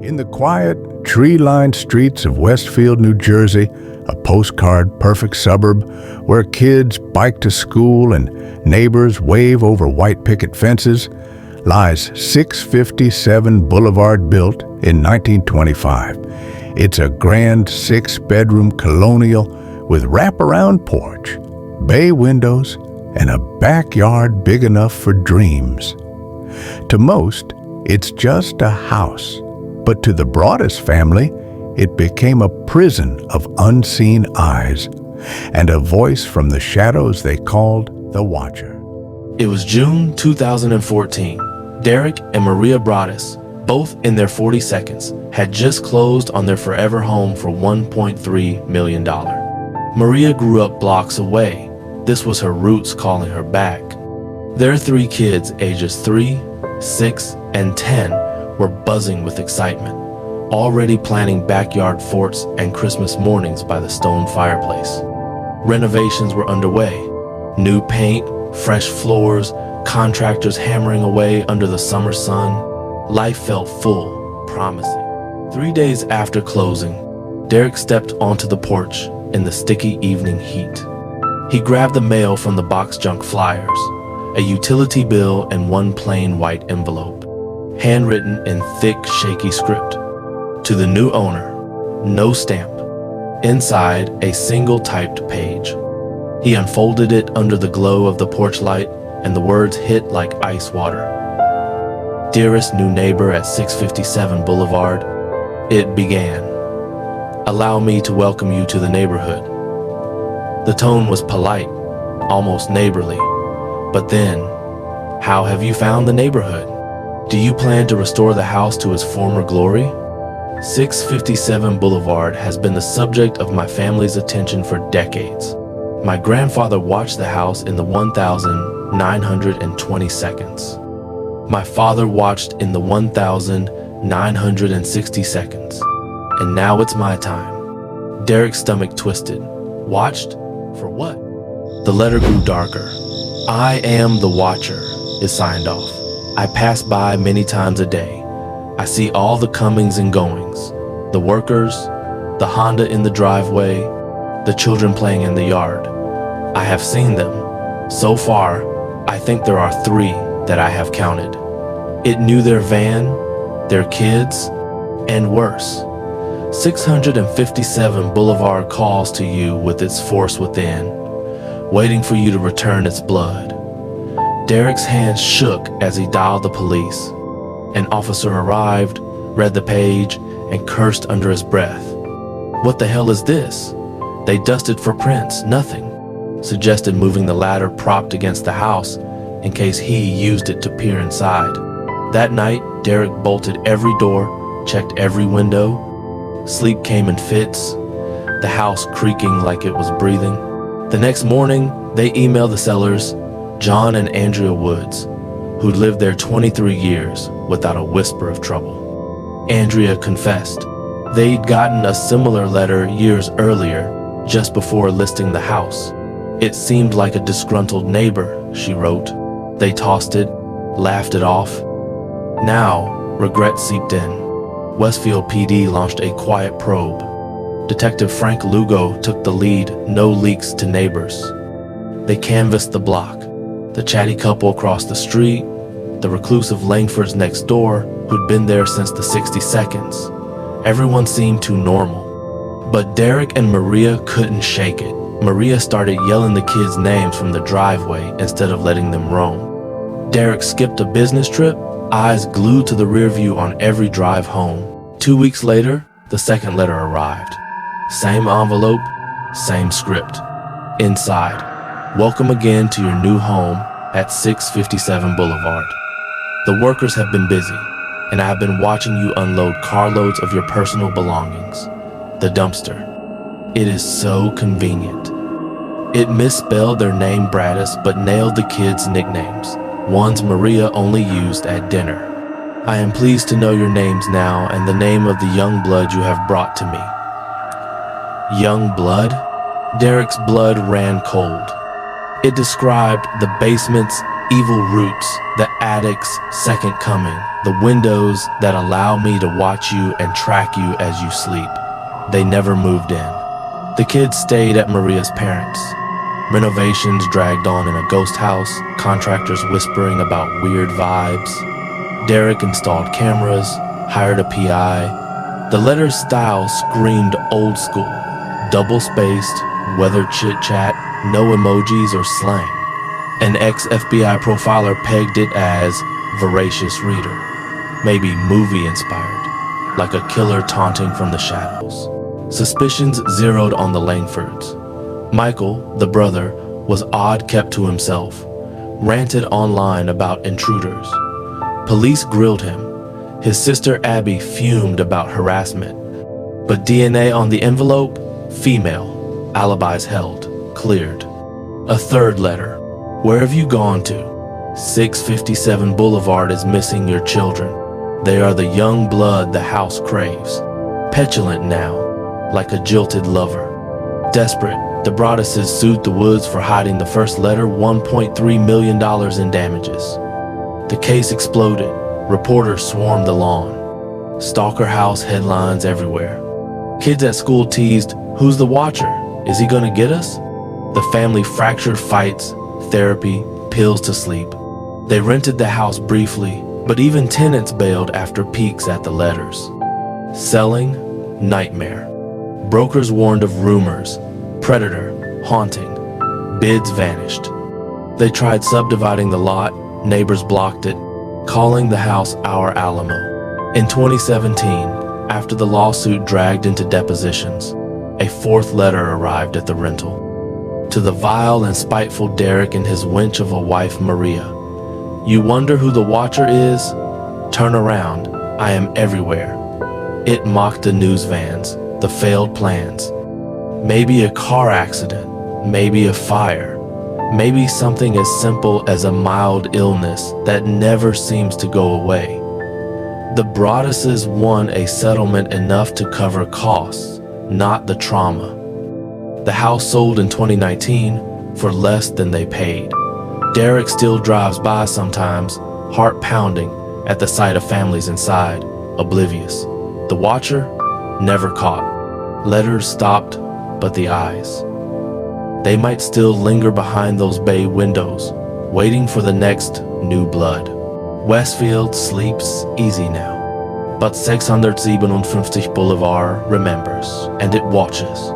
In the quiet, tree-lined streets of Westfield, New Jersey, a postcard-perfect suburb where kids bike to school and neighbors wave over white picket fences, lies 657 Boulevard, built in 1925. It's a grand 6-bedroom colonial with wraparound porch, bay windows, and a backyard big enough for dreams. To most, it's just a house, but to the Broaddus family, it became a prison of unseen eyes and a voice from the shadows they called the Watcher. It was June 2014. Derek and Maria Broaddus, both in their 42nd, had just closed on their forever home for $1.3 million. Maria grew up blocks away. This was her roots calling her back. Their 3 kids, ages 3, 6, and 10, were buzzing with excitement, already planning backyard forts and Christmas mornings by the stone fireplace. Renovations were underway. New paint, fresh floors, contractors hammering away under the summer sun. Life felt full, promising. 3 days after closing, Derek stepped onto the porch in the sticky evening heat. He grabbed the mail from the box junk flyers, a utility bill and 1 plain white envelope, handwritten in thick, shaky script. To the new owner, no stamp. Inside, a single typed page. He unfolded it under the glow of the porch light, and the words hit like ice water. Dearest new neighbor at 657 Boulevard, it began. Allow me to welcome you to the neighborhood. The tone was polite, almost neighborly. But then, how have you found the neighborhood? Do you plan to restore the house to its former glory? 657 Boulevard has been the subject of my family's attention for decades. My grandfather watched the house in the 1,920 seconds. My father watched in the 1,960 seconds. And now it's my time. Derek's stomach twisted. Watched? For what? The letter grew darker. I am the Watcher is signed off. I pass by many times a day. I see all the comings and goings. The workers, the Honda in the driveway, the children playing in the yard. I have seen them. So far, I think there are 3 that I have counted. It knew their van, their kids, and worse. 657 Boulevard calls to you with its force within, waiting for you to return its blood. Derek's hands shook as he dialed the police. An officer arrived, read the page, and cursed under his breath. What the hell is this? They dusted for prints, nothing. Suggested moving the ladder propped against the house in case he used it to peer inside. That night, Derek bolted every door, checked every window. Sleep came in fits, the house creaking like it was breathing. The next morning, they emailed the sellers, John and Andrea Woods, who'd lived there 23 years without a whisper of trouble. Andrea confessed. They'd gotten a similar letter years earlier, just before listing the house. It seemed like a disgruntled neighbor, she wrote. They tossed it, laughed it off. Now, regret seeped in. Westfield PD launched a quiet probe. Detective Frank Lugo took the lead, no leaks to neighbors. They canvassed the block, the chatty couple across the street, the reclusive Langfords next door who'd been there since the 62nds. Everyone seemed too normal. But Derek and Maria couldn't shake it. Maria started yelling the kids' names from the driveway instead of letting them roam. Derek skipped a business trip, eyes glued to the rear view on every drive home. 2 weeks later, the second letter arrived. Same envelope, same script. Inside, welcome again to your new home at 657 Boulevard. The workers have been busy, and I have been watching you unload carloads of your personal belongings. The dumpster. It is so convenient. It misspelled their name Broaddus, but nailed the kids' nicknames, ones Maria only used at dinner. I am pleased to know your names now and the name of the young blood you have brought to me. Young blood? Derek's blood ran cold. It described the basement's Evil roots, the attic's second coming, the windows that allow me to watch you and track you as you sleep. They never moved in. The kids stayed at Maria's parents'. Renovations dragged on in a ghost house, contractors whispering about weird vibes. Derek installed cameras, hired a PI. The letter's style screamed old school, double-spaced, weathered chit-chat, no emojis or slang. An ex-FBI profiler pegged it as voracious reader, maybe movie-inspired, like a killer taunting from the shadows. Suspicions zeroed on the Langfords. Michael, the brother, was odd kept to himself, ranted online about intruders. Police grilled him. His sister Abby fumed about harassment. But DNA on the envelope? Female. Alibis held. Cleared. A third letter. Where have you gone to? 657 Boulevard is missing your children. They are the young blood the house craves. Petulant now, like a jilted lover. Desperate, the Broadduses sued the Woods for hiding the first letter, $1.3 million in damages. The case exploded. Reporters swarmed the lawn. Stalker house headlines everywhere. Kids at school teased, "Who's the watcher? Is he gonna get us?" The family fractured fights, therapy, pills to sleep. They rented the house briefly, but even tenants bailed after peeks at the letters. Selling? Nightmare. Brokers warned of rumors, predator, haunting. Bids vanished. They tried subdividing the lot, neighbors blocked it, calling the house our Alamo. In 2017, after the lawsuit dragged into depositions, a fourth letter arrived at the rental. To the vile and spiteful Derek and his wench of a wife, Maria. You wonder who the watcher is? Turn around, I am everywhere. It mocked the news vans, the failed plans. Maybe a car accident, maybe a fire, maybe something as simple as a mild illness that never seems to go away. The Broadduses won a settlement enough to cover costs, not the trauma. The house sold in 2019 for less than they paid. Derek still drives by sometimes, heart pounding at the sight of families inside, oblivious. The watcher? Never caught. Letters stopped, but the eyes. They might still linger behind those bay windows, waiting for the next new blood. Westfield sleeps easy now, but 657 Boulevard remembers, and it watches.